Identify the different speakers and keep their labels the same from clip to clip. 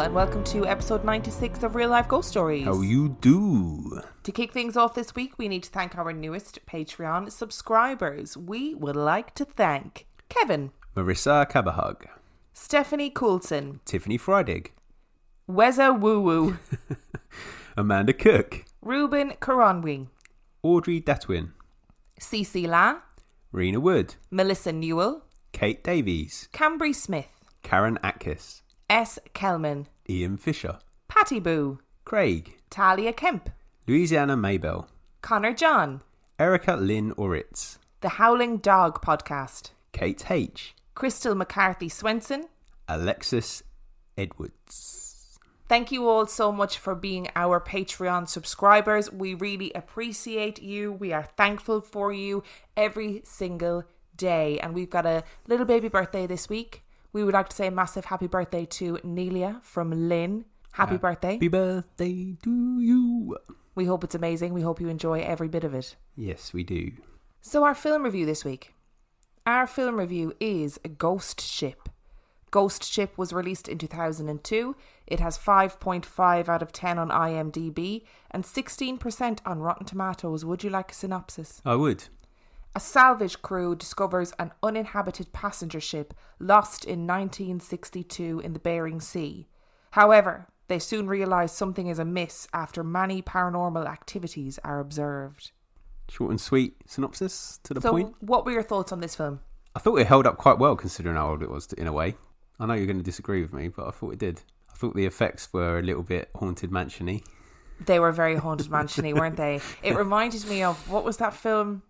Speaker 1: and welcome to episode 96 of Real Life Ghost Stories.
Speaker 2: How you do?
Speaker 1: To kick things off this week, we need to thank our newest Patreon subscribers. We would like to thank Kevin,
Speaker 2: Marissa Cabahug,
Speaker 1: Stephanie Coulson,
Speaker 2: Tiffany Freidig,
Speaker 1: Weza Woo Woo,
Speaker 2: Amanda Cook,
Speaker 1: Ruben Karanwi,
Speaker 2: Audrey Datwin,
Speaker 1: Cece La,
Speaker 2: Rena Wood,
Speaker 1: Melissa Newell,
Speaker 2: Kate Davies,
Speaker 1: Cambry Smith,
Speaker 2: Karen Atkis,
Speaker 1: S. Kelman,
Speaker 2: Ian Fisher,
Speaker 1: Patty Boo,
Speaker 2: Craig,
Speaker 1: Talia Kemp,
Speaker 2: Louisiana Maybell,
Speaker 1: Connor John,
Speaker 2: Erica Lynn Oritz,
Speaker 1: The Howling Dog Podcast,
Speaker 2: Kate H,
Speaker 1: Crystal McCarthy Swenson,
Speaker 2: Alexis Edwards.
Speaker 1: Thank you all so much for being our Patreon subscribers. We really appreciate you. We are thankful for you every single day. And we've got a little baby birthday this week. We would like to say a massive happy birthday to Nelia from Lynn. Happy birthday.
Speaker 2: Happy birthday to you.
Speaker 1: We hope it's amazing. We hope you enjoy every bit of it.
Speaker 2: Yes, we do.
Speaker 1: So our film review this week. Our film review is Ghost Ship. Ghost Ship was released in 2002. It has 5.5 out of 10 on IMDb and 16% on Rotten Tomatoes. Would you like a synopsis?
Speaker 2: I would.
Speaker 1: A salvage crew discovers an uninhabited passenger ship lost in 1962 in the Bering Sea. However, they soon realise something is amiss after many paranormal activities are observed.
Speaker 2: Short and sweet synopsis to the point.
Speaker 1: So, what were your thoughts on this film?
Speaker 2: I thought it held up quite well considering how old it was in a way. I know you're going to disagree with me, but I thought it did. I thought the effects were a little bit Haunted Mansion-y.
Speaker 1: They were very Haunted Mansion-y, weren't they? It reminded me of, what was that film?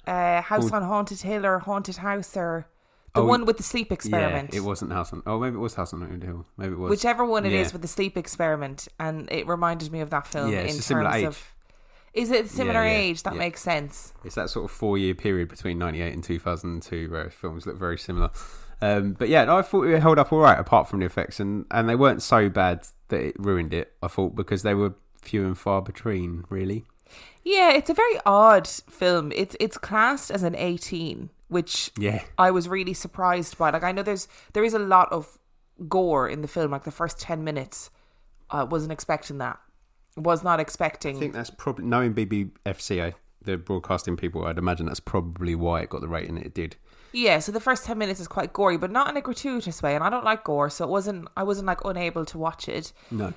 Speaker 1: House on Haunted Hill or Haunted House, or the one with the sleep experiment.
Speaker 2: Yeah, it wasn't House on... Oh, maybe it was House on Haunted Hill. Maybe it was.
Speaker 1: Whichever one it is with the sleep experiment. And it reminded me of that film
Speaker 2: in
Speaker 1: terms
Speaker 2: similar age.
Speaker 1: of... Is it a similar age? That
Speaker 2: yeah.
Speaker 1: makes sense.
Speaker 2: It's that sort of 4-year period between 98 and 2002 where films look very similar. But yeah, I thought it held up all right apart from the effects. And they weren't so bad that it ruined it, I thought, because they were few and far between, really.
Speaker 1: Yeah, it's a very odd film. It's classed as an 18, which I was really surprised by. Like, I know there is a lot of gore in the film. Like the first 10 minutes, I wasn't expecting that. Was not expecting.
Speaker 2: I think that's probably, knowing BBFC, the broadcasting people, I'd imagine that's probably why it got the rating it did.
Speaker 1: Yeah, so the first 10 minutes is quite gory, but not in a gratuitous way. And I don't like gore, so I wasn't like unable to watch it.
Speaker 2: No.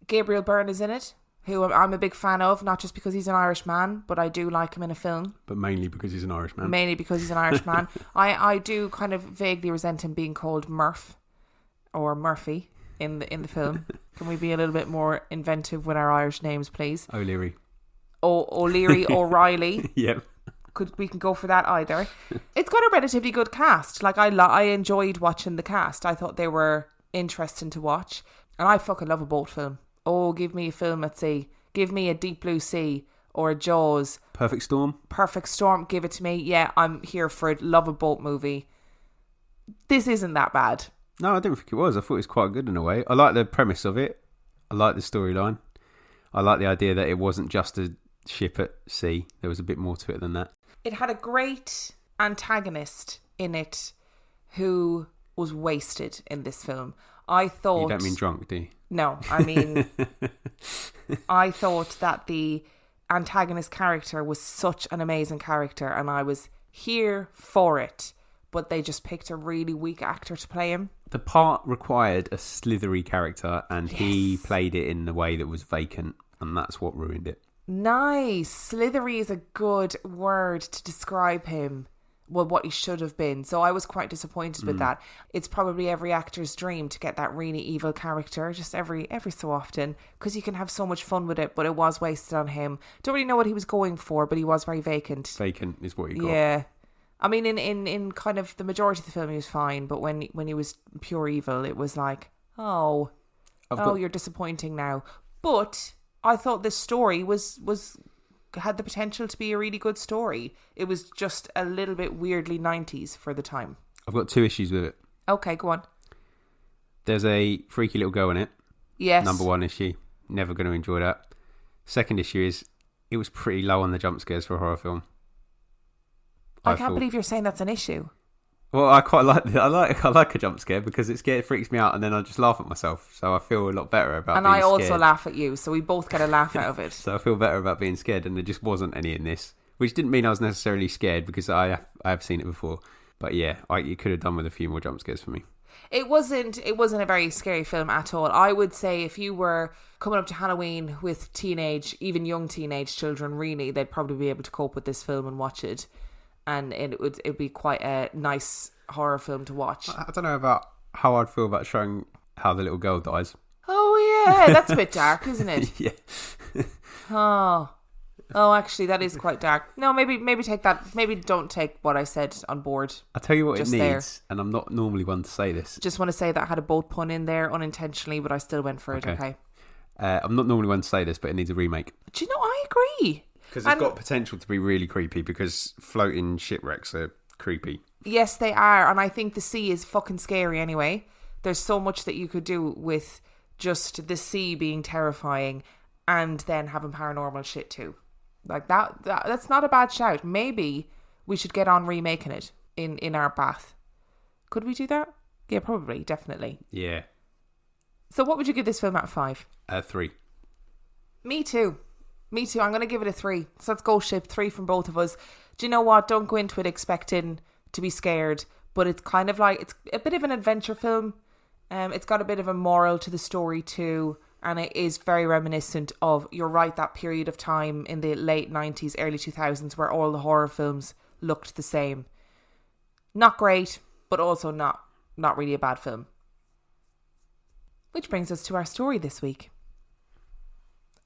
Speaker 1: Gabriel Byrne is in it, who I'm a big fan of, not just because he's an Irish man, but I do like him in a film.
Speaker 2: But mainly because he's an Irish man.
Speaker 1: Mainly because he's an Irish man. I do kind of vaguely resent him being called Murph or Murphy in the film. Can we be a little bit more inventive with our Irish names, please?
Speaker 2: O'Leary.
Speaker 1: O'Leary, O'Reilly.
Speaker 2: Yep.
Speaker 1: We can go for that either. It's got a relatively good cast. Like, I enjoyed watching the cast. I thought they were interesting to watch. And I fucking love a boat film. Oh, give me a film at sea. Give me a Deep Blue Sea or a Jaws.
Speaker 2: Perfect Storm.
Speaker 1: Perfect Storm, give it to me. Yeah, I'm here for it. Love a boat movie. This isn't that bad.
Speaker 2: No, I didn't think it was. I thought it was quite good in a way. I like the premise of it. I like the storyline. I like the idea that it wasn't just a ship at sea. There was a bit more to it than that.
Speaker 1: It had a great antagonist in it who was wasted in this film. I thought...
Speaker 2: You don't mean drunk, do you?
Speaker 1: No, I mean... I thought that the antagonist character was such an amazing character and I was here for it. But they just picked a really weak actor to play him.
Speaker 2: The part required a slithery character and he played it in the way that was vacant, and that's what ruined it.
Speaker 1: Nice. Slithery is a good word to describe him. Well, what he should have been. So I was quite disappointed with that. It's probably every actor's dream to get that really evil character just every so often, because you can have so much fun with it, but it was wasted on him. Don't really know what he was going for, but he was very vacant.
Speaker 2: Vacant is what he got.
Speaker 1: Yeah. I mean, in kind of the majority of the film, he was fine, but when he was pure evil, it was like, you're disappointing now. But I thought this story had the potential to be a really good story. It was just a little bit weirdly 90s for the time.
Speaker 2: I've got 2 issues with it.
Speaker 1: Okay, go on.
Speaker 2: There's a freaky little girl in it.
Speaker 1: Yes.
Speaker 2: Number 1 issue. Never going to enjoy that. Second issue is it was pretty low on the jump scares for a horror film.
Speaker 1: I can't believe you're saying that's an issue.
Speaker 2: Well, I quite like I like a jump scare because it freaks me out, and then I just laugh at myself. So I feel a lot better about.
Speaker 1: And
Speaker 2: being
Speaker 1: I also
Speaker 2: scared.
Speaker 1: laugh at you, so we both get a laugh out of it.
Speaker 2: So I feel better about being scared, and there just wasn't any in this, which didn't mean I was necessarily scared because I have seen it before. But yeah, you could have done with a few more jump scares for me.
Speaker 1: It wasn't a very scary film at all. I would say if you were coming up to Halloween with even young teenage children, really, they'd probably be able to cope with this film and watch it. And it'd be quite a nice horror film to watch.
Speaker 2: I don't know about how I'd feel about showing how the little girl dies.
Speaker 1: Oh yeah, that's a bit dark, isn't it?
Speaker 2: Yeah.
Speaker 1: Oh, actually, that is quite dark. No, maybe take that. Maybe don't take what I said on board.
Speaker 2: I'll tell you what
Speaker 1: Just
Speaker 2: it
Speaker 1: there.
Speaker 2: needs, and I'm not normally one to say this.
Speaker 1: Just want to say that I had a boat pun in there unintentionally, but I still went for it. Okay.
Speaker 2: I'm not normally one to say this, but it needs a remake.
Speaker 1: Do you know? I agree.
Speaker 2: Because it's got potential to be really creepy because floating shipwrecks are creepy.
Speaker 1: Yes, they are. And I think the sea is fucking scary anyway. There's so much that you could do with just the sea being terrifying and then having paranormal shit too. Like that's not a bad shout. Maybe we should get on remaking it in our bath. Could we do that? Yeah, probably. Definitely.
Speaker 2: Yeah.
Speaker 1: So what would you give this film out of 5?
Speaker 2: 3.
Speaker 1: Me too. I'm going to give it a 3. So let's go ship 3 from both of us. Do you know what? Don't go into it expecting to be scared, but it's kind of like, it's a bit of an adventure film. It's got a bit of a moral to the story too, and it is very reminiscent of, you're right, that period of time in the late 90s, early 2000s where all the horror films looked the same. Not great, but also not really a bad film. Which brings us to our story this week.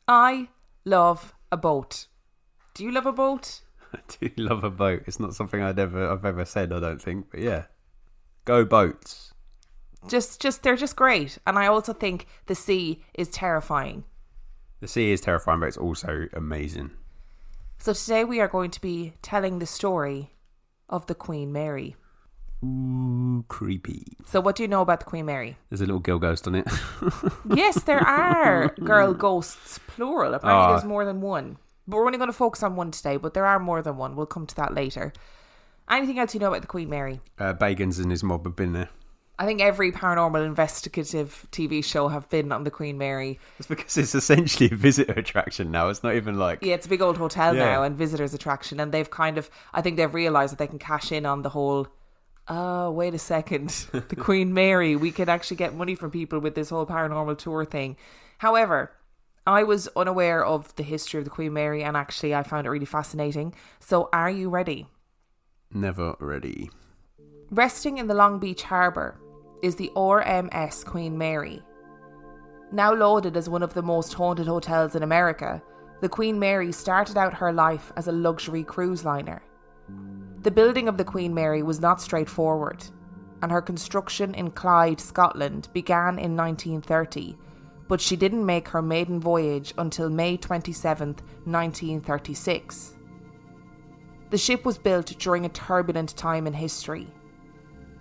Speaker 1: I love a boat. Do you love a boat?
Speaker 2: I do love a boat. It's not something I've ever said, I don't think. But yeah, go boats.
Speaker 1: They're just great. And I also think the sea is terrifying.
Speaker 2: The sea is terrifying, but it's also amazing.
Speaker 1: So today we are going to be telling the story of the Queen Mary.
Speaker 2: Ooh, creepy.
Speaker 1: So what do you know about the Queen Mary?
Speaker 2: There's a little girl ghost on it.
Speaker 1: Yes, there are girl ghosts, plural. Apparently there's more than one. But we're only going to focus on one today, but there are more than one. We'll come to that later. Anything else you know about the Queen Mary?
Speaker 2: Bagans and his mob have been there.
Speaker 1: I think every paranormal investigative TV show have been on the Queen Mary.
Speaker 2: It's because it's essentially a visitor attraction now. It's not even like...
Speaker 1: Yeah, it's a big old hotel now and visitors attraction. And they've I think they've realised that they can cash in on the whole... Oh, wait a second. The Queen Mary. We can actually get money from people with this whole paranormal tour thing. However, I was unaware of the history of the Queen Mary, and actually I found it really fascinating. So are you ready?
Speaker 2: Never ready.
Speaker 1: Resting in the Long Beach harbour is the RMS Queen Mary. Now lauded as one of the most haunted hotels in America, the Queen Mary started out her life as a luxury cruise liner. The building of the Queen Mary was not straightforward, and her construction in Clyde, Scotland began in 1930, but she didn't make her maiden voyage until May 27th, 1936. The ship was built during a turbulent time in history.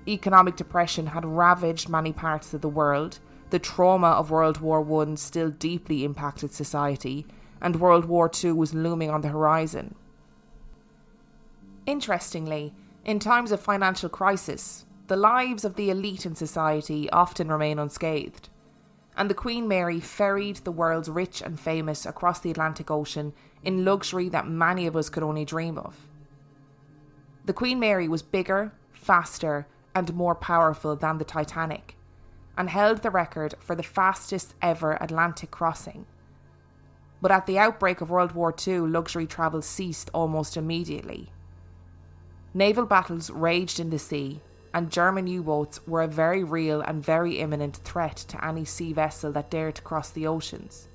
Speaker 1: Economic depression had ravaged many parts of the world, the trauma of World War I still deeply impacted society, and World War II was looming on the horizon. Interestingly, in times of financial crisis, the lives of the elite in society often remain unscathed, and the Queen Mary ferried the world's rich and famous across the Atlantic Ocean in luxury that many of us could only dream of. The Queen Mary was bigger, faster, and more powerful than the Titanic, and held the record for the fastest ever Atlantic crossing. But at the outbreak of World War II, luxury travel ceased almost immediately. Naval battles raged in the sea, and German U-boats were a very real and very imminent threat to any sea vessel that dared to cross the oceans.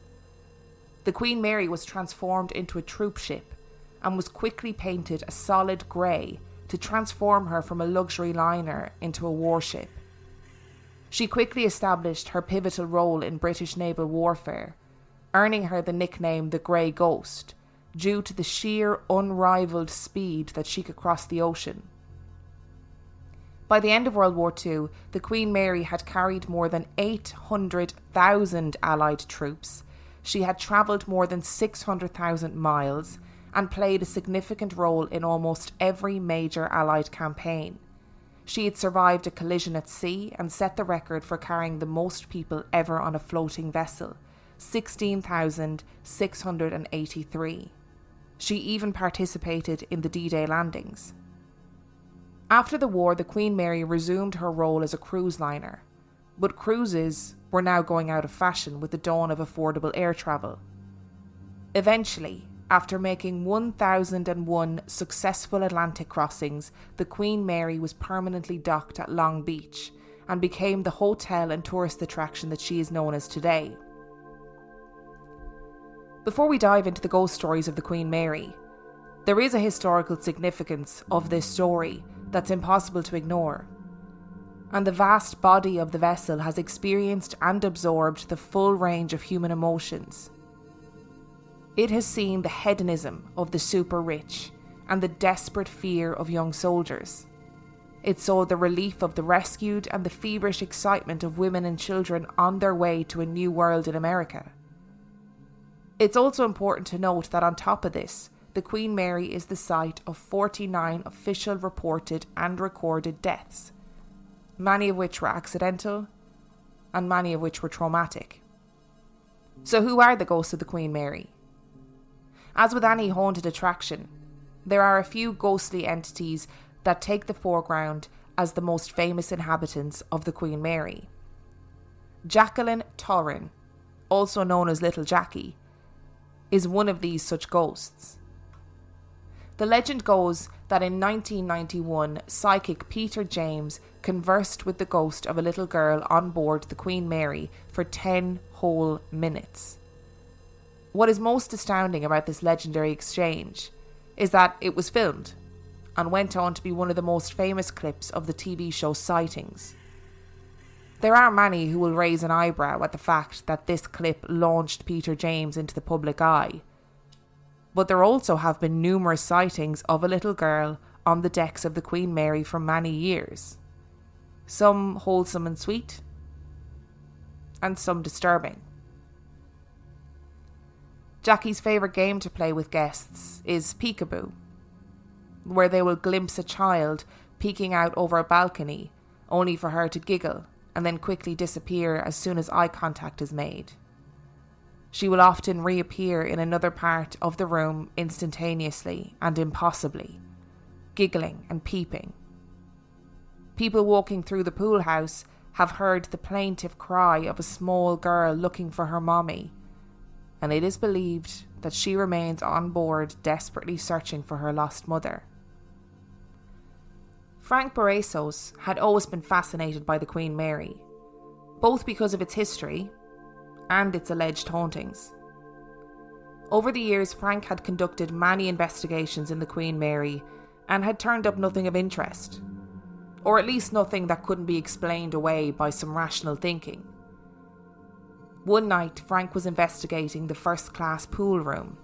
Speaker 1: The Queen Mary was transformed into a troop ship and was quickly painted a solid grey to transform her from a luxury liner into a warship. She quickly established her pivotal role in British naval warfare, earning her the nickname the Grey Ghost, due to the sheer unrivaled speed that she could cross the ocean. By the end of World War II, the Queen Mary had carried more than 800,000 Allied troops. She had travelled more than 600,000 miles and played a significant role in almost every major Allied campaign. She had survived a collision at sea and set the record for carrying the most people ever on a floating vessel, 16,683. She even participated in the D-Day landings. After the war, the Queen Mary resumed her role as a cruise liner, but cruises were now going out of fashion with the dawn of affordable air travel. Eventually, after making 1,001 successful Atlantic crossings, the Queen Mary was permanently docked at Long Beach and became the hotel and tourist attraction that she is known as today. Before we dive into the ghost stories of the Queen Mary, there is a historical significance of this story that's impossible to ignore. And the vast body of the vessel has experienced and absorbed the full range of human emotions. It has seen the hedonism of the super rich and the desperate fear of young soldiers. It saw the relief of the rescued and the feverish excitement of women and children on their way to a new world in America. It's also important to note that on top of this, the Queen Mary is the site of 49 official reported and recorded deaths, many of which were accidental and many of which were traumatic. So who are the ghosts of the Queen Mary? As with any haunted attraction, there are a few ghostly entities that take the foreground as the most famous inhabitants of the Queen Mary. Jacqueline Torrin, also known as Little Jackie, is one of these such ghosts. The legend goes that in 1991, psychic Peter James conversed with the ghost of a little girl on board the Queen Mary for 10 whole minutes. What is most astounding about this legendary exchange is that it was filmed and went on to be one of the most famous clips of the TV show Sightings. There are many who will raise an eyebrow at the fact that this clip launched Peter James into the public eye. But there also have been numerous sightings of a little girl on the decks of the Queen Mary for many years. Some wholesome and sweet, and some disturbing. Jackie's favourite game to play with guests is peekaboo, where they will glimpse a child peeking out over a balcony, only for her to giggle and then quickly disappear as soon as eye contact is made. She will often reappear in another part of the room instantaneously and impossibly, giggling and peeping. People walking through the pool house have heard the plaintive cry of a small girl looking for her mommy, and it is believed that she remains on board desperately searching for her lost mother. Frank Barresos had always been fascinated by the Queen Mary, both because of its history and its alleged hauntings. Over the years, Frank had conducted many investigations in the Queen Mary and had turned up nothing of interest, or at least nothing that couldn't be explained away by some rational thinking. One night, Frank was investigating the first-class pool room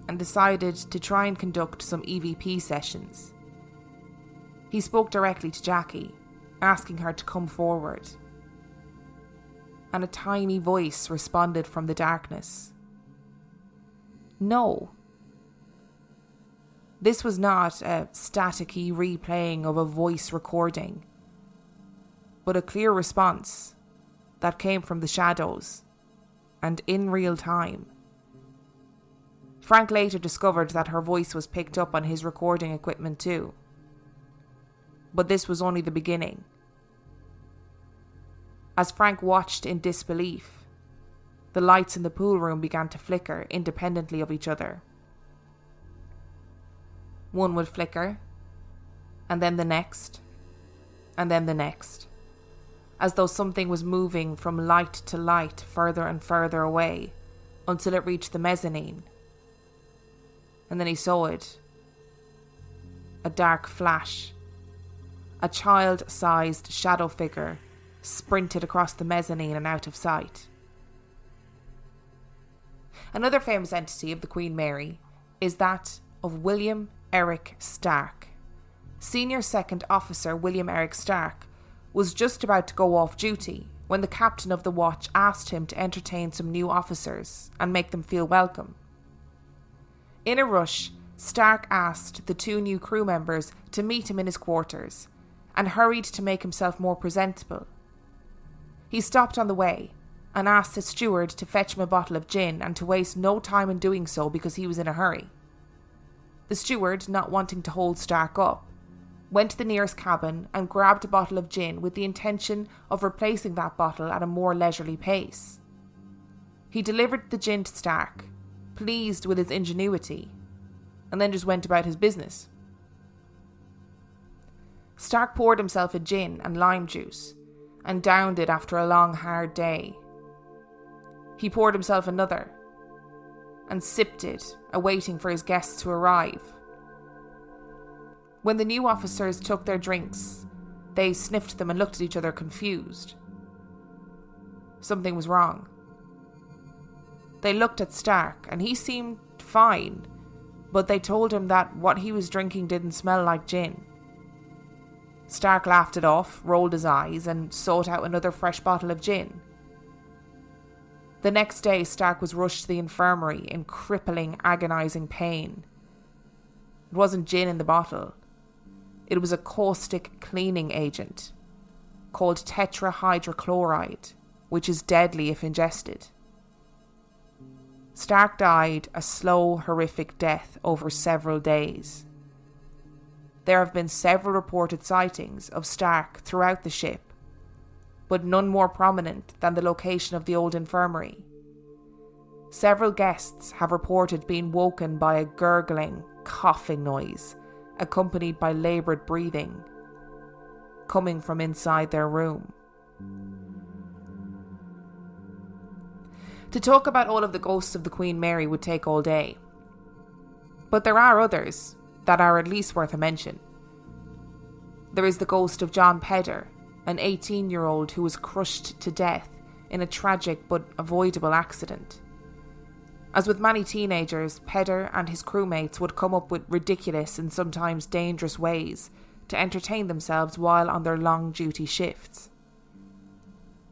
Speaker 1: and decided to try and conduct some EVP sessions. He spoke directly to Jackie, asking her to come forward, and a tiny voice responded from the darkness. No. This was not a staticky replaying of a voice recording, but a clear response that came from the shadows and in real time. Frank later discovered that her voice was picked up on his recording equipment too. But this was only the beginning. As Frank watched in disbelief, the lights in the pool room began to flicker independently of each other. One would flicker, and then the next, and then the next, as though something was moving from light to light further and further away until it reached the mezzanine. And then he saw it. A dark flash. A child-sized shadow figure sprinted across the mezzanine and out of sight. Another famous entity of the Queen Mary is that of William Eric Stark. Senior Second Officer William Eric Stark was just about to go off duty when the captain of the watch asked him to entertain some new officers and make them feel welcome. In a rush, Stark asked the two new crew members to meet him in his quarters, and hurried to make himself more presentable. He stopped on the way and asked the steward to fetch him a bottle of gin and to waste no time in doing so because he was in a hurry. The steward, not wanting to hold Stark up, went to the nearest cabin and grabbed a bottle of gin with the intention of replacing that bottle at a more leisurely pace. He delivered the gin to Stark, pleased with his ingenuity, and then just went about his business. Stark poured himself a gin and lime juice and downed it after a long, hard day. He poured himself another and sipped it, awaiting for his guests to arrive. When the new officers took their drinks, they sniffed them and looked at each other confused. Something was wrong. They looked at Stark and he seemed fine, but they told him that what he was drinking didn't smell like gin. Stark laughed it off, rolled his eyes, and sought out another fresh bottle of gin. The next day, Stark was rushed to the infirmary in crippling, agonising pain. It wasn't gin in the bottle. It was a caustic cleaning agent called tetrahydrochloride, which is deadly if ingested. Stark died a slow, horrific death over several days. There have been several reported sightings of Stark throughout the ship, but none more prominent than the location of the old infirmary. Several guests have reported being woken by a gurgling, coughing noise, accompanied by laboured breathing, coming from inside their room. To talk about all of the ghosts of the Queen Mary would take all day, but there are others that are at least worth a mention. There is the ghost of John Pedder, an 18-year-old who was crushed to death in a tragic but avoidable accident. As with many teenagers, Pedder and his crewmates would come up with ridiculous and sometimes dangerous ways to entertain themselves while on their long duty shifts.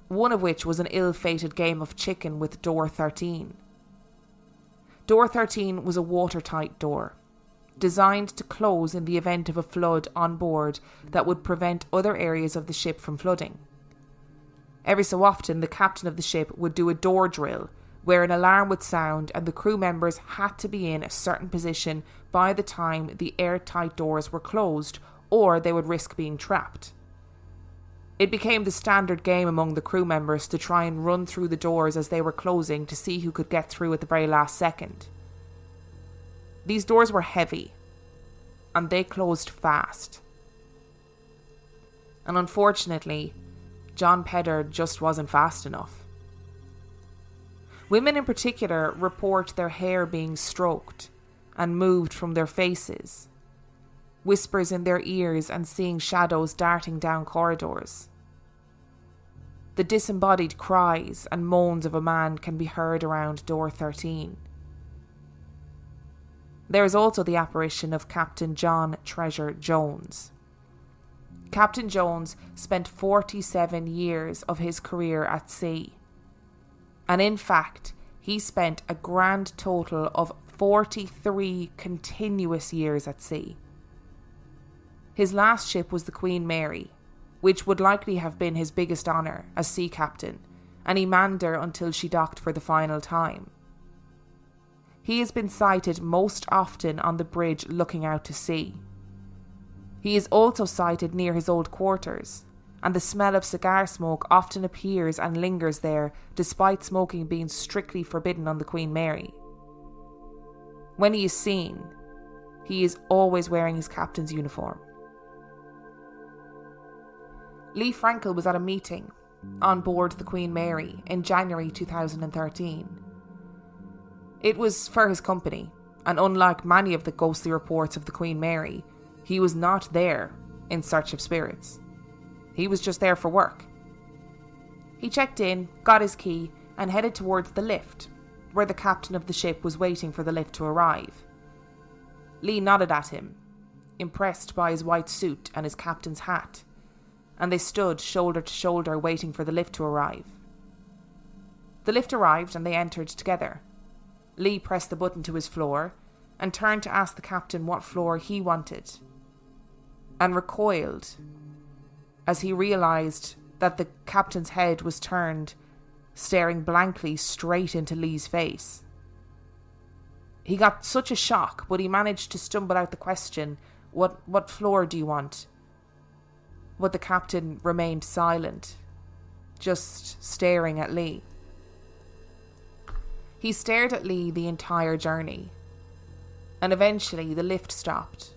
Speaker 1: One of which was an ill-fated game of chicken with Door 13. Door 13 was a watertight door, designed to close in the event of a flood on board that would prevent other areas of the ship from flooding. Every so often, the captain of the ship would do a door drill where an alarm would sound and the crew members had to be in a certain position by the time the airtight doors were closed, or they would risk being trapped. It became the standard game among the crew members to try and run through the doors as they were closing to see who could get through at the very last second. These doors were heavy, and they closed fast. And unfortunately, John Pedder just wasn't fast enough. Women in particular report their hair being stroked and moved from their faces, whispers in their ears and seeing shadows darting down corridors. The disembodied cries and moans of a man can be heard around Door 13. There is also the apparition of Captain John Treasure Jones. Captain Jones spent 47 years of his career at sea. And in fact, he spent a grand total of 43 continuous years at sea. His last ship was the Queen Mary, which would likely have been his biggest honour as sea captain, and he manned her until she docked for the final time. He has been sighted most often on the bridge looking out to sea. He is also sighted near his old quarters, and the smell of cigar smoke often appears and lingers there despite smoking being strictly forbidden on the Queen Mary. When he is seen, he is always wearing his captain's uniform. Lee Frankel was at a meeting on board the Queen Mary in January 2013. It was for his company, and unlike many of the ghostly reports of the Queen Mary, he was not there in search of spirits. He was just there for work. He checked in, got his key, and headed towards the lift, where the captain of the ship was waiting for the lift to arrive. Lee nodded at him, impressed by his white suit and his captain's hat, and they stood shoulder to shoulder waiting for the lift to arrive. The lift arrived and they entered together. Lee pressed the button to his floor and turned to ask the captain what floor he wanted, and recoiled as he realised that the captain's head was turned, staring blankly straight into Lee's face. He got such a shock, but he managed to stumble out the question, What floor do you want? But the captain remained silent, just staring at Lee. He stared at Lee the entire journey, and eventually the lift stopped,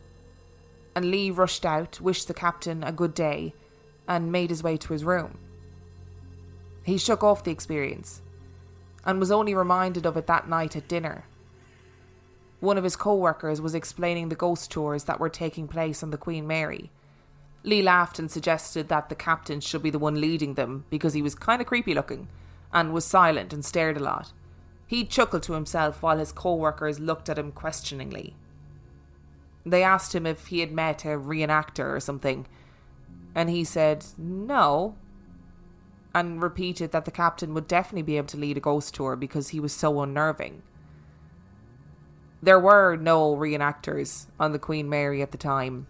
Speaker 1: and Lee rushed out, wished the captain a good day, and made his way to his room. He shook off the experience, and was only reminded of it that night at dinner. One of his co-workers was explaining the ghost tours that were taking place on the Queen Mary. Lee laughed and suggested that the captain should be the one leading them because he was kind of creepy looking and was silent and stared a lot. He chuckled to himself while his co-workers looked at him questioningly. They asked him if he had met a reenactor or something, and he said no, and repeated that the captain would definitely be able to lead a ghost tour because he was so unnerving. There were no reenactors on the Queen Mary at the time,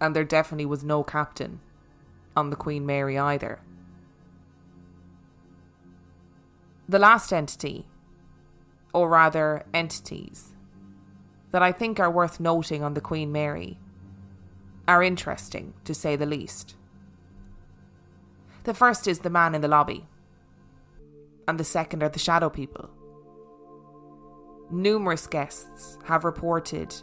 Speaker 1: and there definitely was no captain on the Queen Mary either. The last entity, or rather entities, that I think are worth noting on the Queen Mary are interesting, to say the least. The first is the man in the lobby, and the second are the shadow people. Numerous guests have reported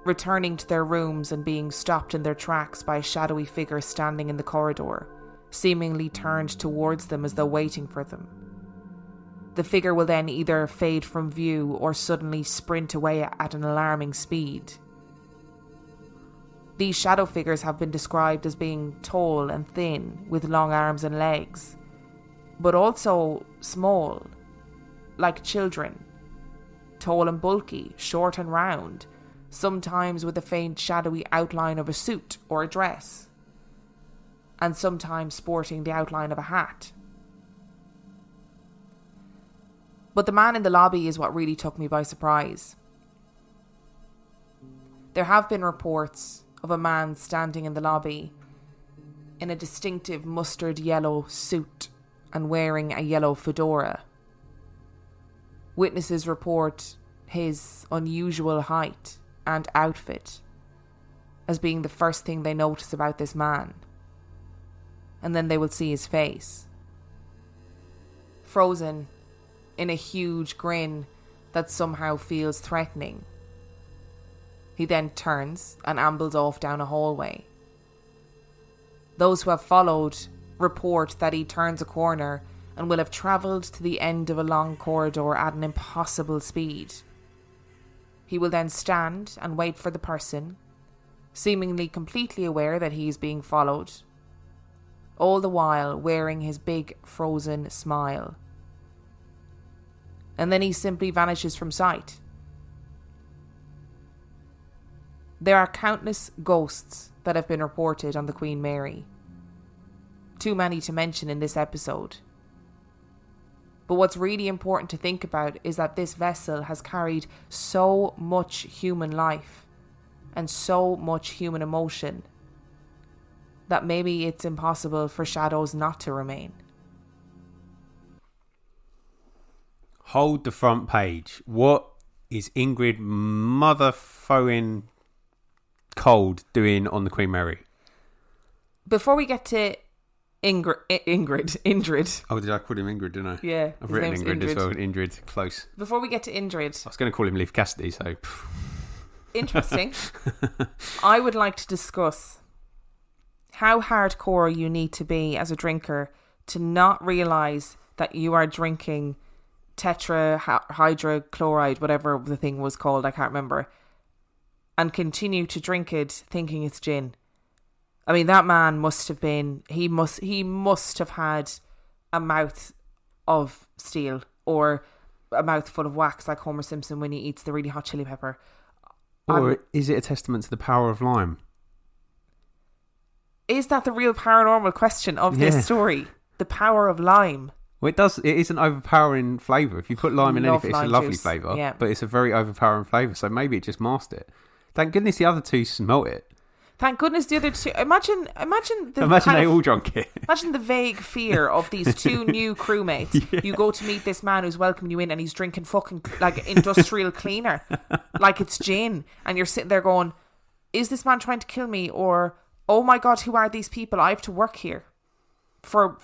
Speaker 1: returning to their rooms and being stopped in their tracks by a shadowy figure standing in the corridor, seemingly turned towards them as though waiting for them. The figure will then either fade from view or suddenly sprint away at an alarming speed. These shadow figures have been described as being tall and thin with long arms and legs, but also small, like children. Tall and bulky, short and round, sometimes with a faint shadowy outline of a suit or a dress, and sometimes sporting the outline of a hat. But the man in the lobby is what really took me by surprise. There have been reports of a man standing in the lobby in a distinctive mustard yellow suit and wearing a yellow fedora. Witnesses report his unusual height and outfit as being the first thing they notice about this man. And then they will see his face, frozen in a huge grin that somehow feels threatening. He then turns and ambles off down a hallway. Those who have followed report that he turns a corner and will have travelled to the end of a long corridor at an impossible speed. He will then stand and wait for the person, seemingly completely aware that he is being followed, all the while wearing his big frozen smile. And then he simply vanishes from sight. There are countless ghosts that have been reported on the Queen Mary. Too many to mention in this episode. But what's really important to think about is that this vessel has carried so much human life and so much human emotion that maybe it's impossible for shadows not to remain.
Speaker 2: Hold the front page. What is Ingrid motherfucking Cold doing on the Queen Mary?
Speaker 1: Before we get to Indrid.
Speaker 2: Oh, did I call him Ingrid, didn't I?
Speaker 1: Yeah.
Speaker 2: I've written Ingrid as well. Indrid, close.
Speaker 1: Before we get to Indrid.
Speaker 2: I was going to call him Leif Cassidy, so...
Speaker 1: Interesting. I would like to discuss how hardcore you need to be as a drinker to not realise that you are drinking tetrahydrochloride, whatever the thing was called, I can't remember, and continue to drink it thinking it's gin. I mean, that man must have been, he must have had a mouth of steel or a mouthful of wax like Homer Simpson when he eats the really hot chili pepper.
Speaker 2: Or is it a testament to the power of lime?
Speaker 1: Is that the real paranormal question of this story? The power of lime.
Speaker 2: Well, it is an overpowering flavour. If you put lime in anything, it's a lovely flavour, but it's a very overpowering flavour, so maybe it just masked it. Thank goodness the other two smelt it.
Speaker 1: Thank goodness the other two. Imagine
Speaker 2: they all drunk it.
Speaker 1: Imagine the vague fear of these two new crewmates. Yeah. You go to meet this man who's welcoming you in, and he's drinking fucking like industrial cleaner, like it's gin, and you're sitting there going, "Is this man trying to kill me?" Or, "Oh my God, who are these people? I have to work here for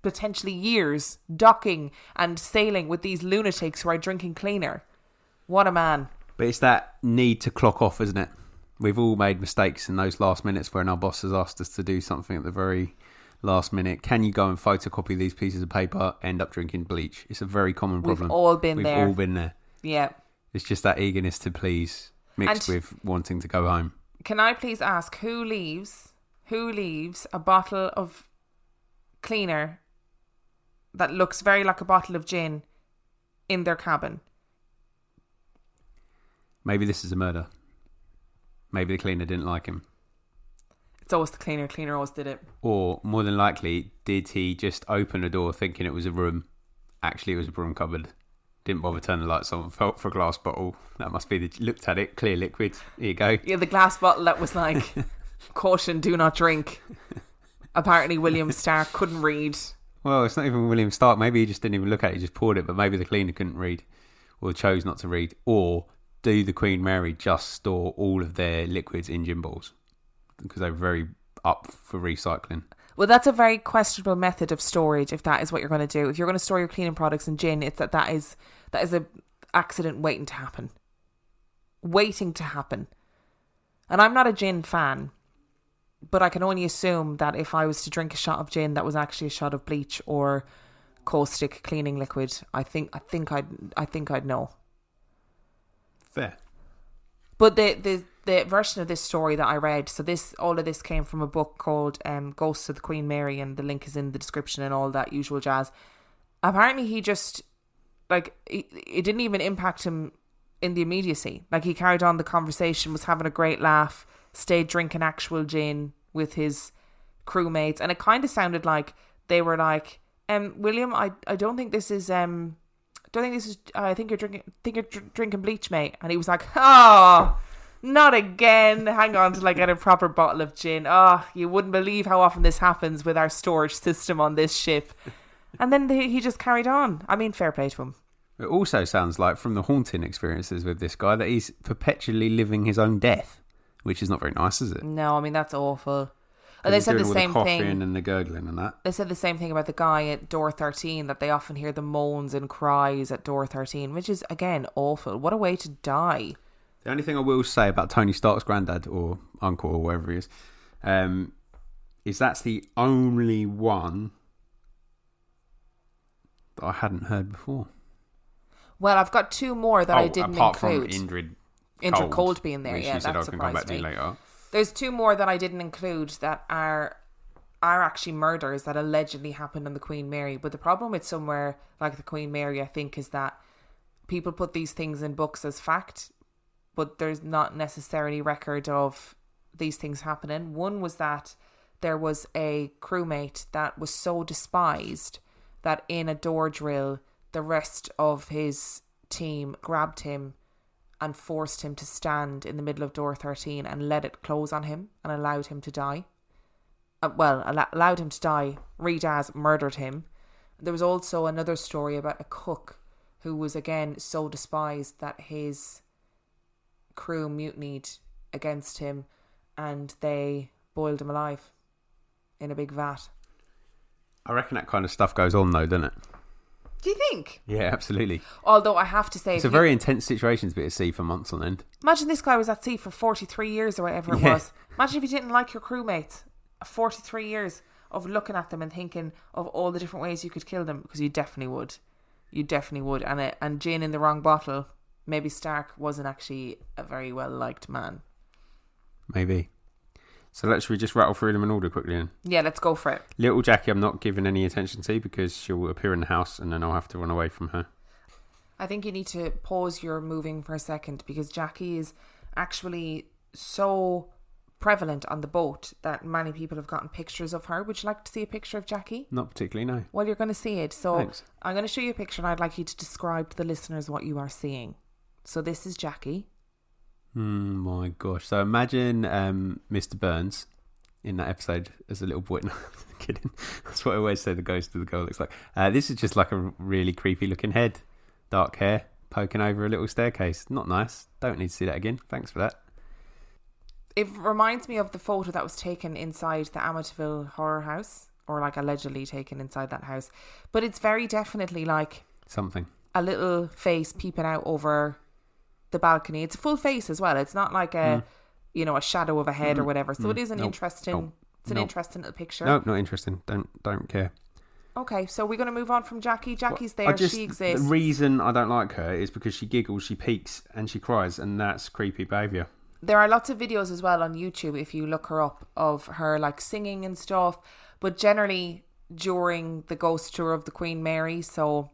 Speaker 1: potentially years, docking and sailing with these lunatics who are drinking cleaner." What a man!
Speaker 2: But it's that need to clock off, isn't it? We've all made mistakes in those last minutes when our boss has asked us to do something at the very last minute. Can you go and photocopy these pieces of paper, end up drinking bleach? It's a very common problem.
Speaker 1: We've all been there.
Speaker 2: We've all been there.
Speaker 1: Yeah.
Speaker 2: It's just that eagerness to please mixed with wanting to go home.
Speaker 1: Can I please ask who leaves a bottle of cleaner that looks very like a bottle of gin in their cabin?
Speaker 2: Maybe this is a murder. Maybe the cleaner didn't like him.
Speaker 1: It's always the cleaner. Cleaner always did it.
Speaker 2: Or, more than likely, did he just open a door thinking it was a room? Actually, it was a broom cupboard. Didn't bother turning the lights on. Felt for a glass bottle. That must be looked at it. Clear liquid. Here you go.
Speaker 1: Yeah, the glass bottle that was like, caution, do not drink. Apparently, William Stark couldn't read.
Speaker 2: Well, it's not even William Stark. Maybe he just didn't even look at it. He just poured it. But maybe the cleaner couldn't read. Or chose not to read. Or do the Queen Mary just store all of their liquids in gin balls? Because they're very up for recycling.
Speaker 1: Well, that's a very questionable method of storage if that is what you're going to do. If you're going to store your cleaning products in gin, it's that is a accident waiting to happen. Waiting to happen. And I'm not a gin fan, but I can only assume that if I was to drink a shot of gin that was actually a shot of bleach or caustic cleaning liquid, I think I'd know.
Speaker 2: Fair.
Speaker 1: But the version of this story that I read, so all of this came from a book called Ghosts of the Queen Mary, and the link is in the description and all that usual jazz. Apparently he just, like, it didn't even impact him in the immediacy. Like, he carried on the conversation, was having a great laugh, stayed drinking actual gin with his crewmates, and it kind of sounded like they were like, William, I don't think this is I think you're drinking bleach, mate. And he was like, "Oh, not again. Hang on till I get a proper bottle of gin. Oh, you wouldn't believe how often this happens with our storage system on this ship." And then he just carried on. I mean, fair play to him.
Speaker 2: It also sounds like, from the haunting experiences with this guy, that he's perpetually living his own death, which is not very nice, is it?
Speaker 1: No, I mean, that's awful. And they said the same thing.
Speaker 2: Coughing and the gurgling and that.
Speaker 1: They said the same thing about the guy at door 13, that they often hear the moans and cries at door 13, which is, again, awful. What a way to die.
Speaker 2: The only thing I will say about Tony Stark's granddad, or uncle, or whatever he is that's the only one that I hadn't heard before.
Speaker 1: Well, I've got two more that I didn't
Speaker 2: apart
Speaker 1: include.
Speaker 2: From
Speaker 1: Indrid Cold being there, yeah,
Speaker 2: that
Speaker 1: surprised
Speaker 2: I can come back to later.
Speaker 1: There's two more that I didn't include that are actually murders that allegedly happened on the Queen Mary. But the problem with somewhere like the Queen Mary, I think, is that people put these things in books as fact, but there's not necessarily record of these things happening. One was that there was a crewmate that was so despised that in a door drill, the rest of his team grabbed him and forced him to stand in the middle of door 13 and let it close on him and allowed him to die. Allowed him to die. Redaz murdered him. There was also another story about a cook who was again so despised that his crew mutinied against him and they boiled him alive in a big vat.
Speaker 2: I reckon that kind of stuff goes on though, doesn't it?
Speaker 1: Do you think?
Speaker 2: Yeah, absolutely.
Speaker 1: Although I have to say,
Speaker 2: it's a very intense situation to be at sea for months on end.
Speaker 1: Imagine this guy was at sea for 43 years or whatever it was. Imagine if you didn't like your crewmates. 43 years of looking at them and thinking of all the different ways you could kill them, because you definitely would. You definitely would. And gin in the wrong bottle. Maybe Stark wasn't actually a very well liked man.
Speaker 2: Maybe. So let's just rattle through them in order quickly then.
Speaker 1: Yeah, let's go for it.
Speaker 2: Little Jackie, I'm not giving any attention to because she'll appear in the house and then I'll have to run away from her.
Speaker 1: I think you need to pause your moving for a second, because Jackie is actually so prevalent on the boat that many people have gotten pictures of her. Would you like to see a picture of Jackie?
Speaker 2: Not particularly, no.
Speaker 1: Well, you're going to see it. So
Speaker 2: thanks.
Speaker 1: I'm going to show you a picture and I'd like you to describe to the listeners what you are seeing. So this is Jackie.
Speaker 2: My gosh. So imagine Mr. Burns in that episode as a little boy. No, I'm kidding. That's what I always say the ghost of the girl looks like. This is just like a really creepy looking head. Dark hair poking over a little staircase. Not nice. Don't need to see that again. Thanks for that.
Speaker 1: It reminds me of the photo that was taken inside the Amityville horror house, or like allegedly taken inside that house. But it's very definitely like
Speaker 2: something. A
Speaker 1: little face peeping out over the balcony. It's a full face as well. It's not like a shadow of a head or whatever. So it is an interesting. It's an interesting little picture.
Speaker 2: No, not interesting. Don't care.
Speaker 1: Okay, so we're going to move on from Jackie. Jackie's there. She exists.
Speaker 2: The reason I don't like her is because she giggles, she peeks, and she cries, and that's creepy behaviour.
Speaker 1: There are lots of videos as well on YouTube, if you look her up, of her like singing and stuff. But generally during the ghost tour of the Queen Mary, so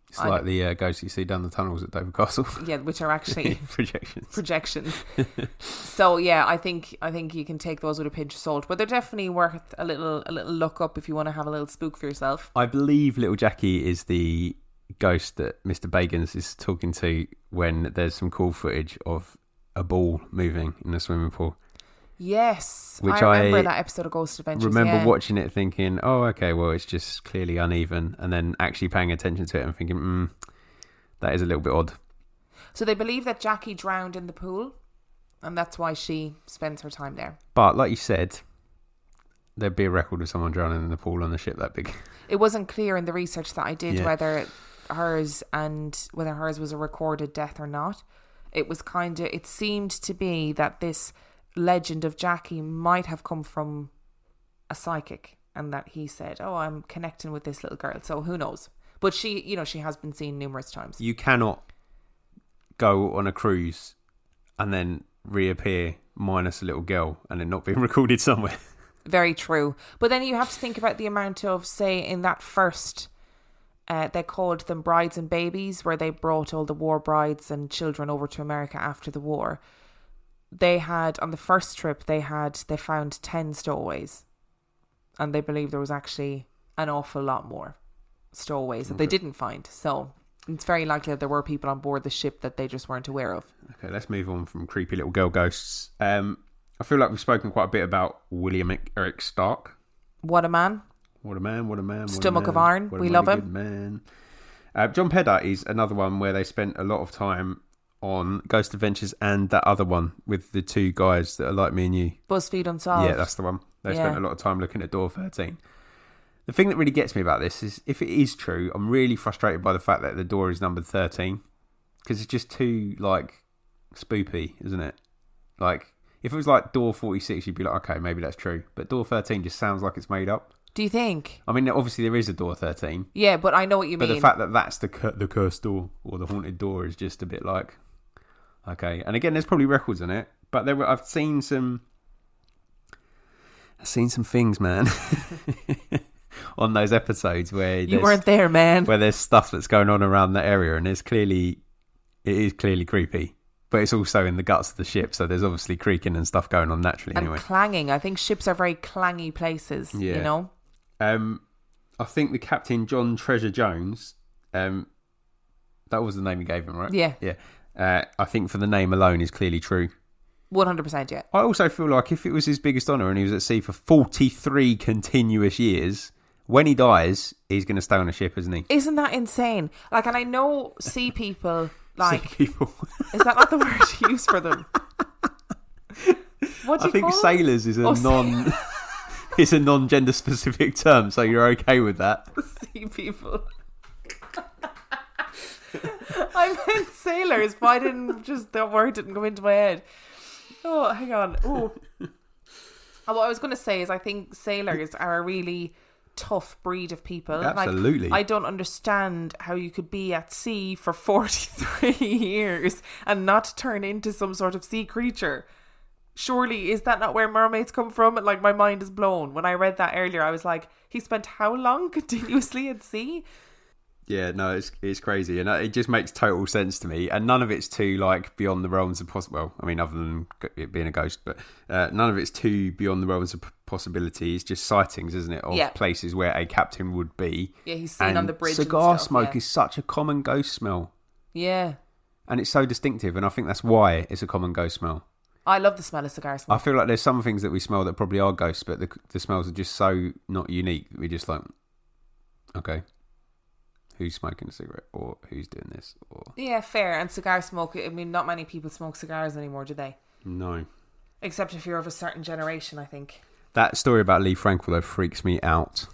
Speaker 2: it's like the ghosts you see down the tunnels at Dover Castle. Yeah,
Speaker 1: which are actually projections. So yeah, I think you can take those with a pinch of salt, but they're definitely worth a little look up if you want to have a little spook for yourself.
Speaker 2: I believe little Jackie is the ghost that Mr. Bagans is talking to when there's some cool footage of a ball moving in the swimming pool.
Speaker 1: Yes, which I remember that episode of Ghost Adventures.
Speaker 2: Remember watching it thinking, oh, okay, well, it's just clearly uneven, and then actually paying attention to it and thinking, that is a little bit odd.
Speaker 1: So they believe that Jackie drowned in the pool, and that's why she spends her time there.
Speaker 2: But like you said, there'd be a record of someone drowning in the pool on a ship that big.
Speaker 1: It wasn't clear in the research that I did whether hers was a recorded death or not. It seemed to be that this legend of Jackie might have come from a psychic, and that he said, oh, I'm connecting with this little girl, so who knows. But she has been seen numerous times.
Speaker 2: You cannot go on a cruise and then reappear minus a little girl and it not being recorded somewhere.
Speaker 1: Very true. But then you have to think about the amount of, say, in that first they called them brides and babies, where they brought all the war brides and children over to America after the war. They had, on the first trip, they found 10 stowaways. And they believe there was actually an awful lot more stowaways that they didn't find. So it's very likely that there were people on board the ship that they just weren't aware of.
Speaker 2: Okay, let's move on from creepy little girl ghosts. I feel like we've spoken quite a bit about William Eric Stark.
Speaker 1: What a man.
Speaker 2: What a man.
Speaker 1: Stomach of iron. We love him.
Speaker 2: Good man. John Pedder is another one where they spent a lot of time on Ghost Adventures and that other one with the two guys that are like me and you.
Speaker 1: BuzzFeed Unsolved.
Speaker 2: Yeah, that's the one. They spent a lot of time looking at Door 13. The thing that really gets me about this is, if it is true, I'm really frustrated by the fact that the door is numbered 13, because it's just too, like, spoopy, isn't it? Like, if it was like Door 46, you'd be like, okay, maybe that's true. But Door 13 just sounds like it's made up.
Speaker 1: Do you think?
Speaker 2: I mean, obviously there is a Door 13.
Speaker 1: Yeah, but I know what you mean.
Speaker 2: But the fact that that's the cursed door or the haunted door is just a bit like, okay. And again, there's probably records on it, but I've seen some things, man, on those episodes where
Speaker 1: you weren't there, man.
Speaker 2: Where there's stuff that's going on around that area, and it is clearly creepy. But it's also in the guts of the ship, so there's obviously creaking and stuff going on naturally.
Speaker 1: And
Speaker 2: anyway,
Speaker 1: clanging. I think ships are very clangy places. Yeah. You know.
Speaker 2: I think the Captain John Treasure Jones. That was the name he gave him, right?
Speaker 1: Yeah.
Speaker 2: Yeah. I think for the name alone is clearly true.
Speaker 1: 100%, yeah.
Speaker 2: I also feel like if it was his biggest honour and he was at sea for 43 continuous years, when he dies, he's going to stay on a ship, isn't he?
Speaker 1: Isn't that insane? Like, and I know sea people, like...
Speaker 2: Sea people.
Speaker 1: Is that not the word you use for them? What do you
Speaker 2: think
Speaker 1: call
Speaker 2: sailors is is a non-gender specific term, so you're okay with that.
Speaker 1: Sea people. I meant sailors, but that word didn't go into my head. Oh, hang on. Oh. What I was going to say is I think sailors are a really tough breed of people.
Speaker 2: Absolutely.
Speaker 1: Like, I don't understand how you could be at sea for 43 years and not turn into some sort of sea creature. Surely, is that not where mermaids come from? Like, my mind is blown. When I read that earlier, I was like, he spent how long continuously at sea?
Speaker 2: Yeah, no, it's crazy, and it just makes total sense to me. And none of it's too like beyond the realms of possible. Well, I mean, other than it being a ghost, but none of it's too beyond the realms of possibility. It's just sightings, isn't it, of places where a captain would be.
Speaker 1: Yeah, he's seen on the bridge.
Speaker 2: Cigar smoke is such a common ghost smell.
Speaker 1: Yeah,
Speaker 2: And it's so distinctive, and I think that's why it's a common ghost smell.
Speaker 1: I love the smell of cigar smoke.
Speaker 2: I feel like there's some things that we smell that probably are ghosts, but the smells are just so not unique. We're just like, okay, who's smoking a cigarette, or who's doing this, or
Speaker 1: Yeah, fair. And cigar smoke, I mean, not many people smoke cigars anymore, do they?
Speaker 2: no.
Speaker 1: Except if you're of a certain generation, I think.
Speaker 2: That story about Lee Frankel though freaks me out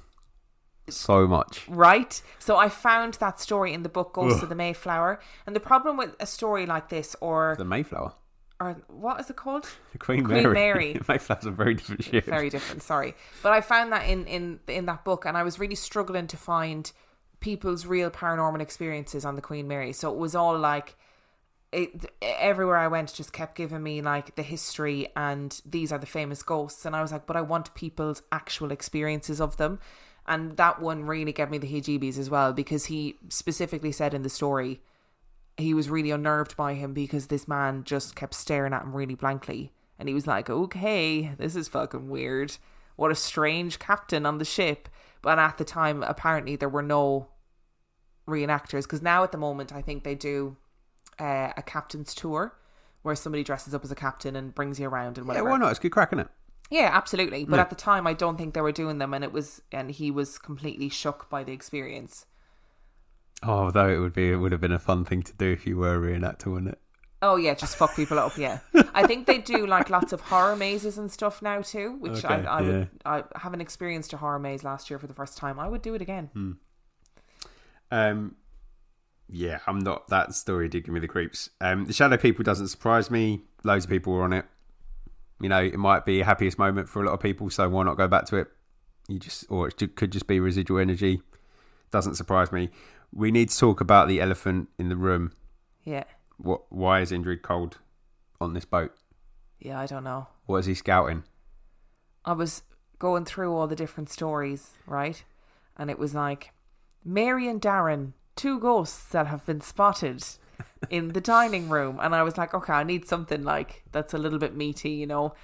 Speaker 2: so much.
Speaker 1: Right? So I found that story in the book Ghosts of the Mayflower. And the problem with a story like this, or
Speaker 2: The Mayflower,
Speaker 1: what is it called?
Speaker 2: Queen
Speaker 1: Queen
Speaker 2: Mary.
Speaker 1: Mary.
Speaker 2: Mayflower's a very different ship.
Speaker 1: Very different, sorry. But I found that in that book, and I was really struggling to find people's real paranormal experiences on the Queen Mary. So it was all like, everywhere I went just kept giving me like the history and these are the famous ghosts, and I was like, but I want people's actual experiences of them. And that one really gave me the heebie-jeebies as well, because he specifically said in the story he was really unnerved by him because this man just kept staring at him really blankly, and he was like, okay, this is fucking weird, what a strange captain on the ship. But at the time apparently there were no reenactors, because now at the moment I think they do a captain's tour where somebody dresses up as a captain and brings you around and whatever.
Speaker 2: Yeah, why not? It's good crack, isn't it?
Speaker 1: Yeah, absolutely. But
Speaker 2: Yeah.
Speaker 1: at the time I don't think they were doing them, and he was completely shook by the experience.
Speaker 2: Oh, though it would have been a fun thing to do if you were a reenactor, wouldn't it?
Speaker 1: Oh yeah, just fuck people up, yeah. I think they do like lots of horror mazes and stuff now too, which
Speaker 2: Okay,
Speaker 1: I haven't experienced a horror maze last year for the first time. I would do it again.
Speaker 2: Yeah, I'm not. That story did give me the creeps. The Shadow People doesn't surprise me. Loads of people were on it. You know, it might be a happiest moment for a lot of people, so why not go back to it? Or it could just be residual energy. Doesn't surprise me. We need to talk about the elephant in the room.
Speaker 1: Yeah.
Speaker 2: Why is Indrid Cold on this boat?
Speaker 1: Yeah, I don't know.
Speaker 2: What is he scouting?
Speaker 1: I was going through all the different stories, right? And it was like, Mary and Darren, 2 ghosts that have been spotted in the dining room. And I was like, okay, I need something like that's a little bit meaty, you know.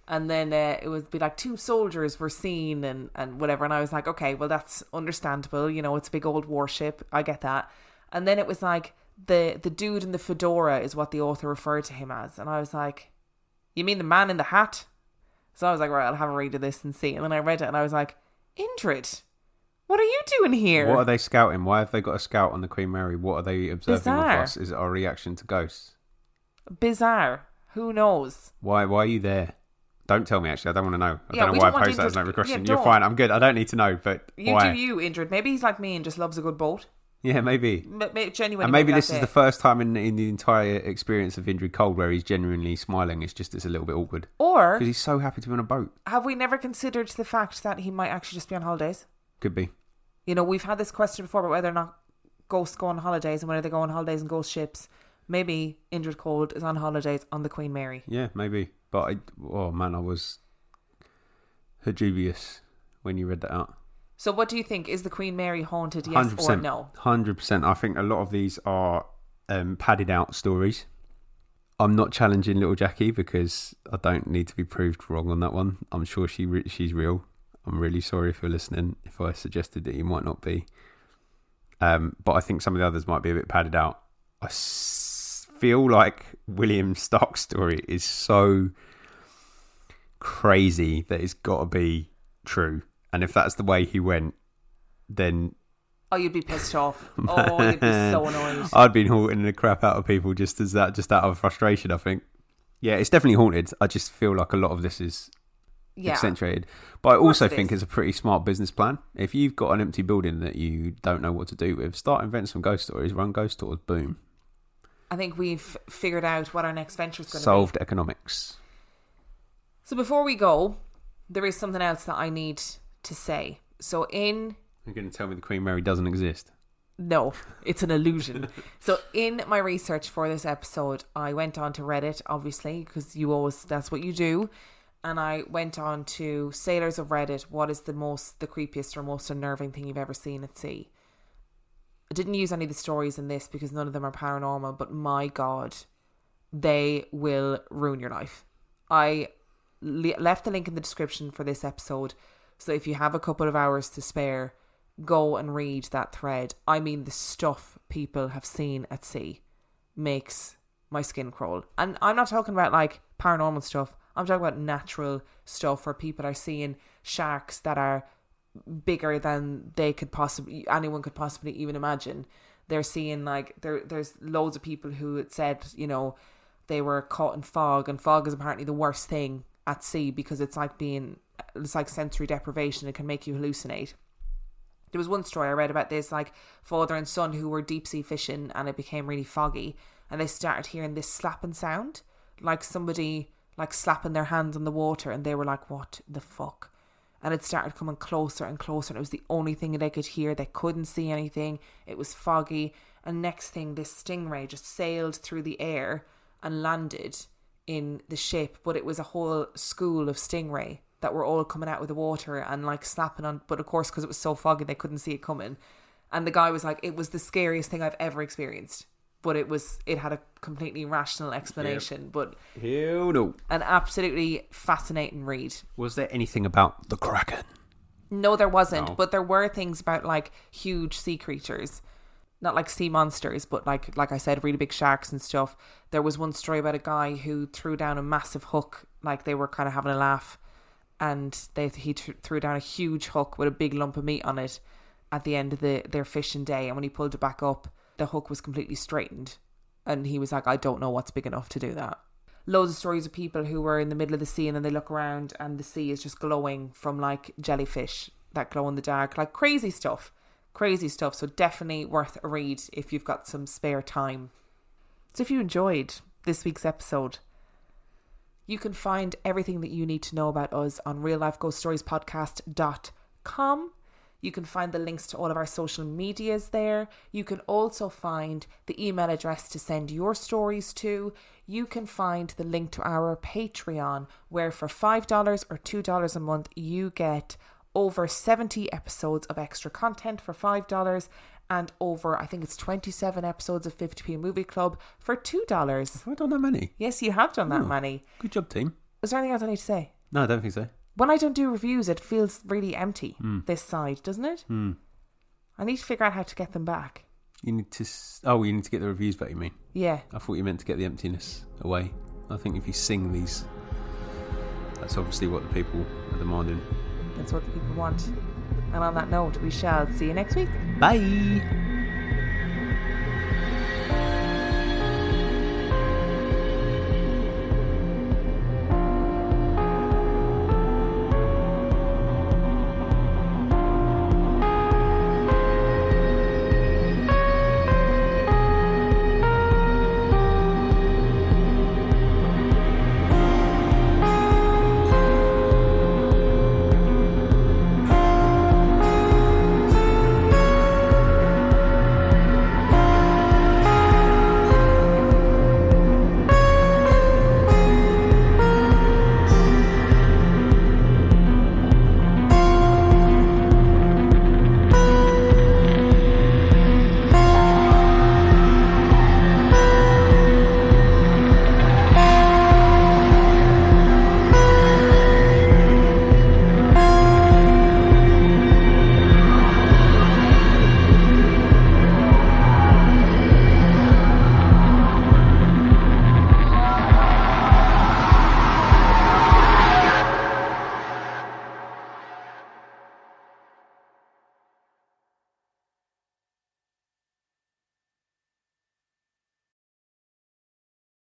Speaker 1: And then it would be like 2 soldiers were seen and whatever. And I was like, okay, well, that's understandable. You know, it's a big old warship. I get that. And then it was like the dude in the fedora is what the author referred to him as. And I was like, you mean the man in the hat? So I was like, right, I'll have a read of this and see. And then I read it and I was like, Indrid, what are you doing here?
Speaker 2: What are they scouting? Why have they got a scout on the Queen Mary? What are they observing
Speaker 1: Bizarre.
Speaker 2: of us? Is it our reaction to ghosts?
Speaker 1: Bizarre. Who knows?
Speaker 2: Why are you there? Don't tell me, actually. I don't want to know. I
Speaker 1: Yeah,
Speaker 2: don't
Speaker 1: we
Speaker 2: know why
Speaker 1: don't
Speaker 2: I
Speaker 1: want
Speaker 2: posed that as
Speaker 1: Indrid-
Speaker 2: no question.
Speaker 1: yeah,
Speaker 2: You're
Speaker 1: don't.
Speaker 2: fine. I'm good. I don't need to know, but
Speaker 1: You
Speaker 2: why?
Speaker 1: do you, Indrid. Maybe he's like me and just loves a good boat.
Speaker 2: Yeah, maybe.
Speaker 1: Genuinely.
Speaker 2: And maybe this
Speaker 1: that's
Speaker 2: is
Speaker 1: it.
Speaker 2: the first time in the entire experience of Indrid Cold where he's genuinely smiling. It's a little bit awkward.
Speaker 1: Or
Speaker 2: Because he's so happy to be on a boat.
Speaker 1: have we never considered the fact that he might actually just be on holidays?
Speaker 2: Could be.
Speaker 1: You know, we've had this question before about whether or not ghosts go on holidays and whether they go on holidays in ghost ships. Maybe Indrid Cold is on holidays on the Queen Mary.
Speaker 2: Yeah, maybe. But, I was dubious when you read that out.
Speaker 1: So what do you think? Is the Queen Mary haunted, yes
Speaker 2: 100%,
Speaker 1: or no?
Speaker 2: 100%. I think a lot of these are padded out stories. I'm not challenging little Jackie because I don't need to be proved wrong on that one. I'm sure she's real. I'm really sorry if you're listening, if I suggested that you might not be. But I think some of the others might be a bit padded out. I feel like William Stark's story is so crazy that it's got to be true. And if that's the way he went, then...
Speaker 1: Oh, you'd be pissed off. Oh, you'd be so annoyed.
Speaker 2: I'd been haunting the crap out of people just out of frustration, I think. Yeah, it's definitely haunted. I just feel like a lot of this is accentuated. But I also think it's a pretty smart business plan. If you've got an empty building that you don't know what to do with, start inventing some ghost stories, run ghost tours, boom.
Speaker 1: I think we've figured out what our next venture is going to be.
Speaker 2: Solved economics.
Speaker 1: So before we go, there is something else that I need to say. So
Speaker 2: You're going to tell me the Queen Mary doesn't exist?
Speaker 1: No, it's an illusion. So in my research for this episode, I went on to Reddit, obviously, because that's what you do. And I went on to Sailors of Reddit, what is the creepiest or most unnerving thing you've ever seen at sea? I didn't use any of the stories in this because none of them are paranormal, but my God, they will ruin your life. I left the link in the description for this episode, so if you have a couple of hours to spare, go and read that thread. I mean, the stuff people have seen at sea. makes my skin crawl. And I'm not talking about like paranormal stuff. I'm talking about natural stuff where people are seeing sharks that are bigger than anyone could possibly even imagine. They're seeing like there's loads of people who had said, you know, they were caught in fog, and fog is apparently the worst thing at sea because it's like sensory deprivation. It can make you hallucinate. There was one story I read about this, like father and son who were deep sea fishing, and it became really foggy, and they started hearing this slapping sound, like somebody like slapping their hands on the water, and they were like, what the fuck? And it started coming closer and closer, and it was the only thing they could hear. They couldn't see anything. It was foggy. And next thing, this stingray just sailed through the air and landed in the ship. But it was a whole school of stingray that were all coming out with the water and like slapping on. But of course, because it was so foggy, they couldn't see it coming. And the guy was like, it was the scariest thing I've ever experienced. But it had a completely rational explanation. Yep. But
Speaker 2: hell no.
Speaker 1: An absolutely fascinating read.
Speaker 2: Was there anything about the Kraken?
Speaker 1: No, there wasn't. No. But there were things about like huge sea creatures. Not like sea monsters, but like I said, really big sharks and stuff. There was one story about a guy who threw down a massive hook. Like they were kind of having a laugh. And he threw down a huge hook with a big lump of meat on it at the end of their fishing day. And when he pulled it back up, the hook was completely straightened, and he was like, I don't know what's big enough to do that. Loads of stories of people who were in the middle of the sea and then they look around and the sea is just glowing from like jellyfish that glow in the dark, like crazy stuff. So definitely worth a read if you've got some spare time. So if you enjoyed this week's episode, you can find everything that you need to know about us on reallifeghoststoriespodcast.com. You can find the links to all of our social medias there. You can also find the email address to send your stories to. You can find the link to our Patreon, where for $5 or $2 a month, you get over 70 episodes of extra content for $5 and over, I think it's 27 episodes of 50p Movie Club for $2.
Speaker 2: Have I done that many?
Speaker 1: Yes, you have done that many.
Speaker 2: Good job, team.
Speaker 1: Is there anything else I need to say?
Speaker 2: No, I don't think so.
Speaker 1: When I don't do reviews, it feels really empty, this side, doesn't it? I need to figure out how to get them back.
Speaker 2: You need to get the reviews back, you mean?
Speaker 1: Yeah.
Speaker 2: I thought you meant to get the emptiness away. I think if you sing these, that's obviously what the people are demanding.
Speaker 1: That's what the people want. And on that note, we shall see you next week.
Speaker 2: Bye!